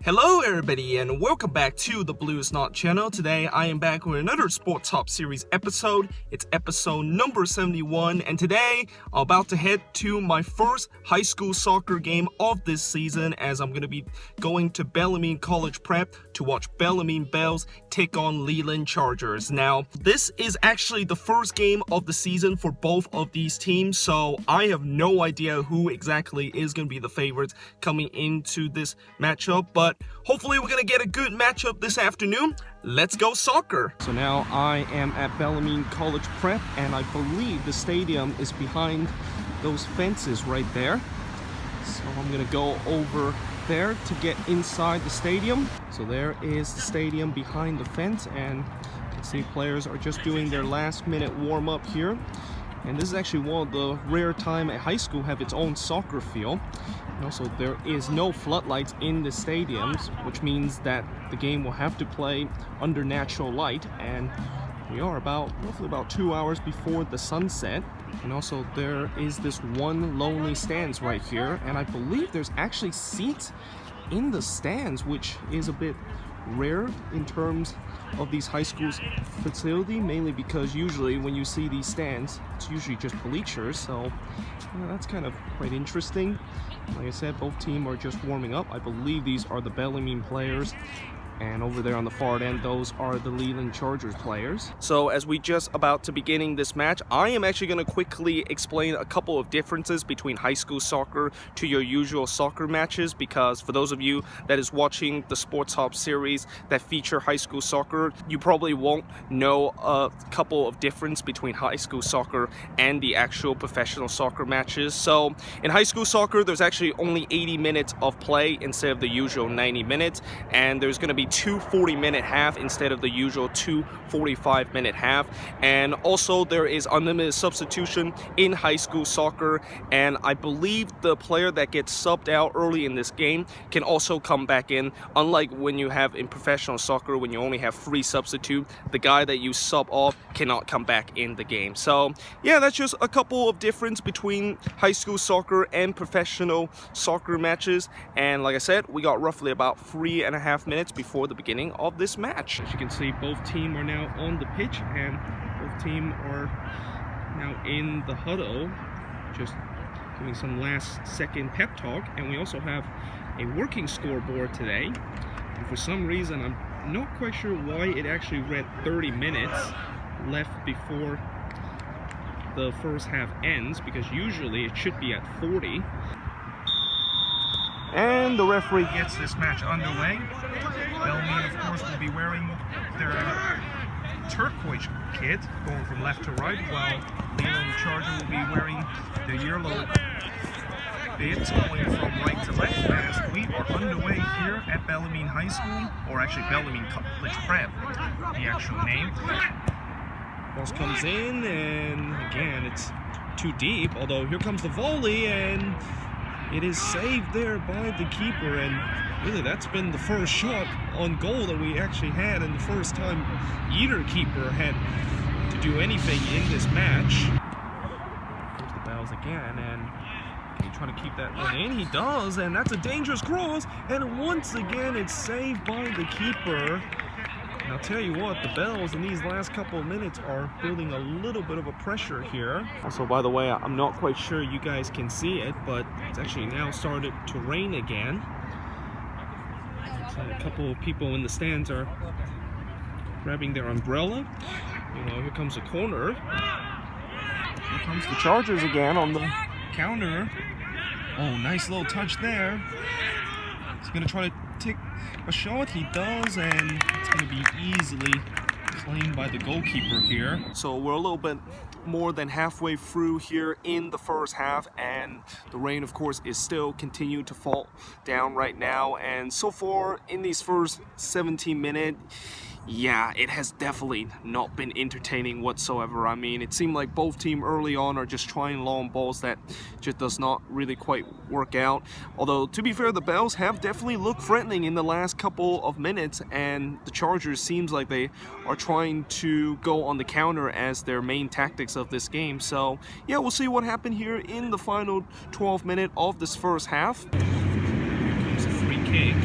Hello everybody and welcome back to the Blue Snot channel. Today I am back with another Sporthop series episode. It's episode number 71 and today I'm about to head to my first high school soccer game of this season as I'm going to be going to Bellarmine College Prep to watch Bellarmine Bells take on Leland Chargers. Now this is actually the first game of the season for both of these teams, so I have no idea who exactly is going to be the favorites coming into this matchup, but hopefully we're gonna get a good matchup this afternoon. Let's go soccer! So now I am at Bellarmine College Prep and I believe the stadium is behind those fences right there. So I'm gonna go over there to get inside the stadium. So there is the stadium behind the fence and you can see players are just doing their last minute warm-up here. And this is actually one of the rare time at high school have its own soccer field. And also there is no floodlights in the stadiums, which means that the game will have to play under natural light. And we are roughly about 2 hours before the sunset. And also there is this one lonely stands right here. And I believe there's actually seats in the stands, which is a bit rare in terms of these high schools facility, mainly because usually when you see these stands it's usually just bleachers, so that's kind of quite interesting. Like I said, both teams are just warming up. I believe these are the Bellarmine players, and over there on the far end those are the Leland Chargers players. So as we just about to beginning this match, I am actually going to quickly explain a couple of differences between high school soccer to your usual soccer matches, because for those of you that is watching the Sporthop series that feature high school soccer, you probably won't know a couple of difference between high school soccer and the actual professional soccer matches. So in high school soccer there's actually only 80 minutes of play instead of the usual 90 minutes, and there's going to be 2 40-minute half instead of the usual 2 45-minute half. And also there is unlimited substitution in high school soccer, and I believe the player that gets subbed out early in this game can also come back in, unlike when you have in professional soccer when you only have 3 substitute. The guy that you sub off cannot come back in the game. So yeah, that's just a couple of difference between high school soccer and professional soccer matches. And like I said, we got roughly about 3.5 minutes before the beginning of this match. As you can see, both teams are now on the pitch and both teams are now in the huddle, just doing some last second pep talk. And we also have a working scoreboard today, and for some reason I'm not quite sure why it actually read 30 minutes left before the first half ends, because usually it should be at 40. And the referee gets this match underway. Bellarmine, of course, will be wearing their turquoise kit going from left to right, while Leland Chargers will be wearing the yellow bits going from right to left, as we are underway here at Bellarmine High School, or actually Bellarmine College Prep, the actual name. Ball comes in, and again, it's too deep, although here comes the volley, and it is saved there by the keeper. And really that's been the first shot on goal that we actually had, and the first time either keeper had to do anything in this match. Goes the Bells again, and he trying to keep that one in. He does, and that's a dangerous cross, and once again it's saved by the keeper. And I'll tell you what, the Bells in these last couple of minutes are building a little bit of a pressure here. Also, by the way, I'm not quite sure you guys can see it, but it's actually now started to rain again. So a couple of people in the stands are grabbing their umbrella. You know, here comes the corner. Here comes the Chargers again on the counter. Oh, nice little touch there. He's going to try to take a shot. He does, and it's going to be easily claimed by the goalkeeper here. So we're a little bit more than halfway through here in the first half, and the rain of course is still continuing to fall down right now. And so far in these first 17 minutes, yeah, it has definitely not been entertaining whatsoever. I mean, it seemed like both teams early on are just trying long balls that just does not really quite work out. Although, to be fair, the Bells have definitely looked threatening in the last couple of minutes, and the Chargers seems like they are trying to go on the counter as their main tactics of this game. So, yeah, we'll see what happened here in the final 12 minutes of this first half. Here comes a free kick.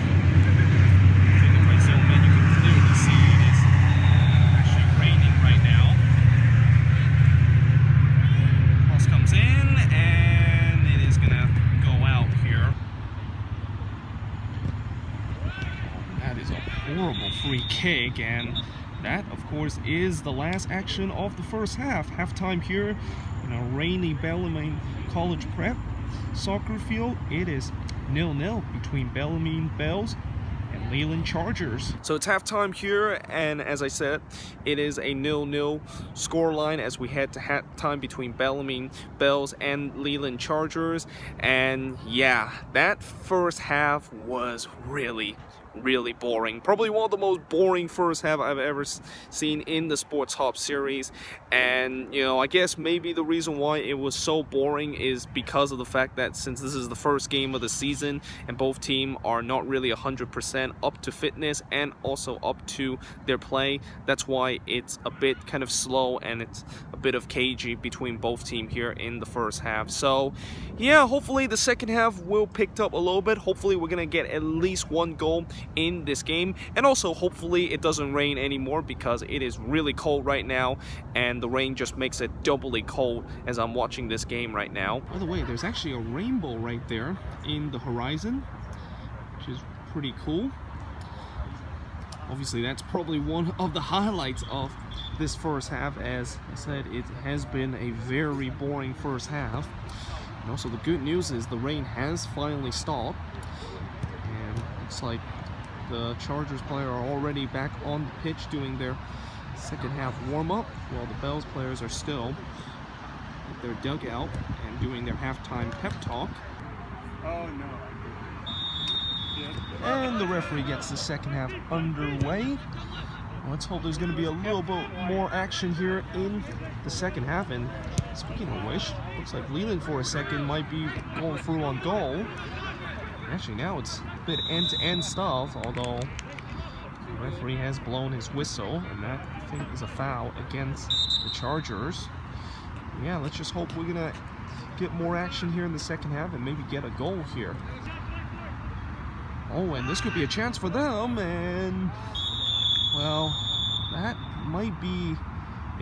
kick, and that, of course, is the last action of the first half. Halftime here in a rainy Bellarmine College Prep soccer field. It is 0-0 between Bellarmine Bells and Leland Chargers. So it's halftime here, and as I said, it is a 0-0 scoreline as we head to halftime between Bellarmine Bells and Leland Chargers. And yeah, that first half was really boring. Probably one of the most boring first half I've ever seen in the Sporthop series. And you know, I guess maybe the reason why it was so boring is because of the fact that since this is the first game of the season and both teams are not really 100% up to fitness and also up to their play, that's why it's a bit kind of slow and it's a bit of cagey between both teams here in the first half. So yeah, hopefully the second half will pick up a little bit. Hopefully we're gonna get at least one goal in this game, and also hopefully it doesn't rain anymore because it is really cold right now, and the rain just makes it doubly cold as I'm watching this game right now. By the way, there's actually a rainbow right there in the horizon, which is pretty cool. Obviously that's probably one of the highlights of this first half. As I said, it has been a very boring first half, and also the good news is the rain has finally stopped, and looks like the Chargers player are already back on the pitch doing their second half warm-up, while the Bells players are still at their dugout and doing their halftime pep talk. Oh no. And the referee gets the second half underway. Let's hope there's going to be a little bit more action here in the second half. And speaking of which, looks like Leland for a second might be going through on goal. Actually, now it's a bit end-to-end stuff, although the referee has blown his whistle, and that, I think, is a foul against the Chargers. Yeah, let's just hope we're going to get more action here in the second half and maybe get a goal here. Oh, and this could be a chance for them, and, well, that might be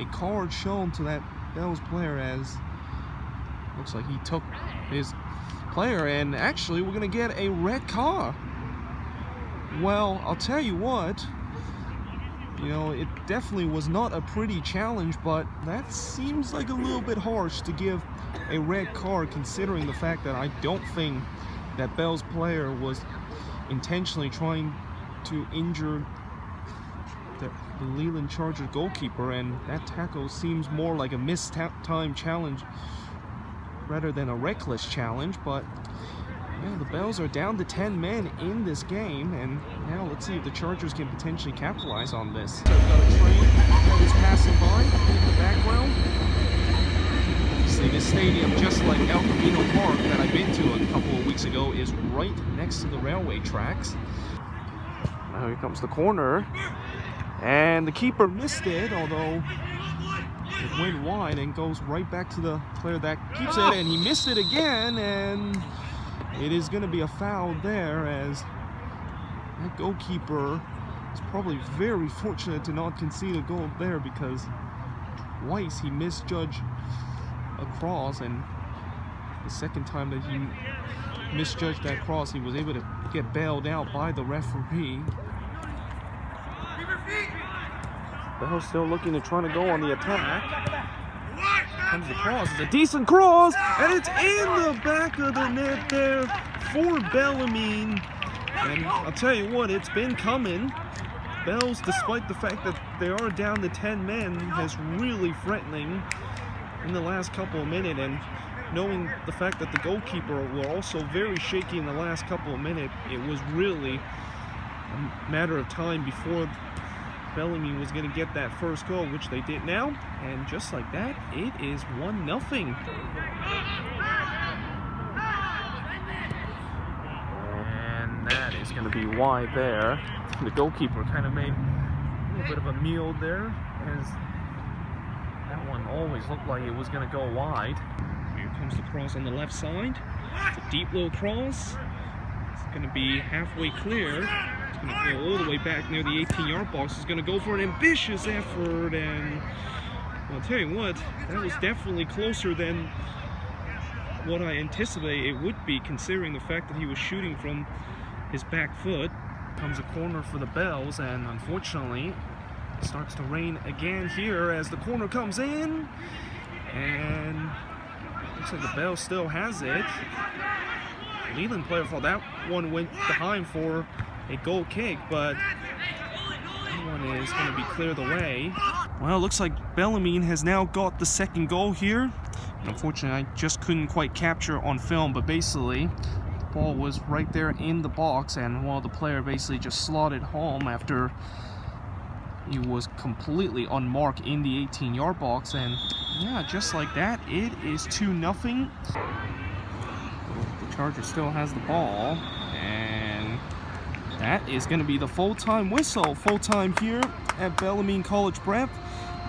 a card shown to that Bells player, as looks like he took his player, and actually we're gonna get a red card. Well, I'll tell you what, you know, it definitely was not a pretty challenge, but that seems like a little bit harsh to give a red card, considering the fact that I don't think that Bell's player was intentionally trying to injure the Leland Chargers goalkeeper, and that tackle seems more like a missed time challenge rather than a reckless challenge. But yeah, the Bells are down to 10 men in this game, and now let's see if the Chargers can potentially capitalize on this. So we've got a train that is passing by in the background. Obviously, this stadium, just like El Camino Park that I've been to a couple of weeks ago, is right next to the railway tracks. Now here comes the corner, and the keeper missed it, although it went wide and goes right back to the player that keeps it, and he missed it again, and it is going to be a foul there, as that goalkeeper is probably very fortunate to not concede a goal there, because twice he misjudged a cross, and the second time that he misjudged that cross, he was able to get bailed out by the referee. Bell's still looking to try to go on the attack. Comes the cross. It's a decent cross, and it's in the back of the net there for Bellarmine. And I'll tell you what, it's been coming. Bells, despite the fact that they are down to 10 men, has really threatening in the last couple of minutes, and knowing the fact that the goalkeeper were also very shaky in the last couple of minutes, it was really a matter of time before Bellarmine was going to get that first goal, which they did now, and just like that, it is 1-0. And that is going to be wide there. The goalkeeper kind of made a little bit of a meal there, as that one always looked like it was going to go wide. Here comes the cross on the left side. It's a deep little cross. It's going to be halfway clear. It's going to go all the way back near the 18-yard box. It's going to go for an ambitious effort, and I'll tell you what, that was definitely closer than what I anticipated it would be, considering the fact that he was shooting from his back foot. Comes a corner for the Bells, and unfortunately it starts to rain again here as the corner comes in, and looks like the Bells still has it. Leland player for that one went behind for a goal kick, but that one is going to be cleared away. Well, it looks like Bellarmine has now got the second goal here. And unfortunately, I just couldn't quite capture on film, but basically the ball was right there in the box, and the player basically just slotted home after he was completely unmarked in the 18-yard box. And yeah, just like that, it is 2-0. The Charger still has the ball, and that is going to be the full-time whistle. Full-time here at Bellarmine College Prep.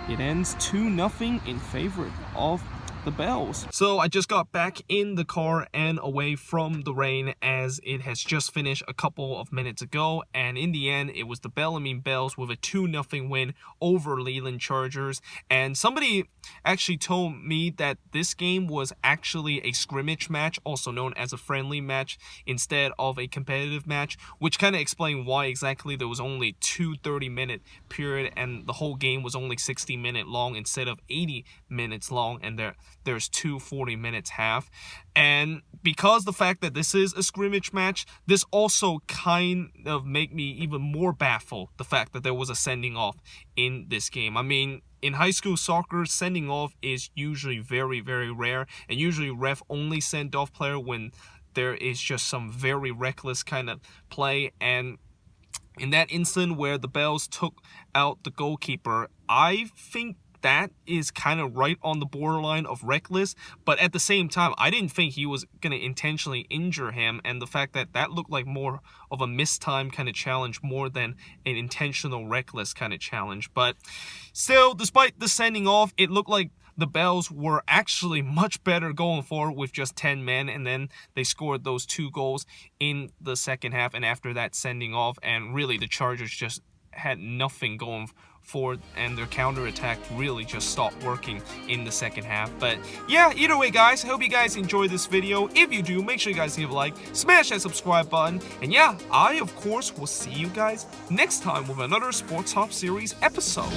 It ends 2-0 in favor of the Bells. So I just got back in the car and away from the rain, as it has just finished a couple of minutes ago, and in the end it was the Bellarmine Bells with a 2-0 win over Leland Chargers. And somebody actually told me that this game was actually a scrimmage match, also known as a friendly match, instead of a competitive match, which kind of explained why exactly there was only 2 30-minute period and the whole game was only 60-minute long instead of 80 minutes long, and there's 2 40-minute half. And because the fact that this is a scrimmage match, this also kind of make me even more baffled, the fact that there was a sending off in this game. I mean, in high school soccer, sending off is usually very, very rare, and usually ref only send off player when there is just some very reckless kind of play. And in that instant where the Bells took out the goalkeeper, I think that is kind of right on the borderline of reckless, but at the same time, I didn't think he was going to intentionally injure him, and the fact that that looked like more of a mistime kind of challenge more than an intentional reckless kind of challenge. But still, despite the sending off, it looked like the Bells were actually much better going forward with just 10 men, and then they scored those 2 goals in the second half, and after that sending off, and really the Chargers just had nothing going forward, and their counterattack really just stopped working in the second half. But yeah, either way guys, I hope you guys enjoyed this video. If you do, make sure you guys leave a like, smash that subscribe button, and yeah, I of course will see you guys next time with another Sporthop series episode.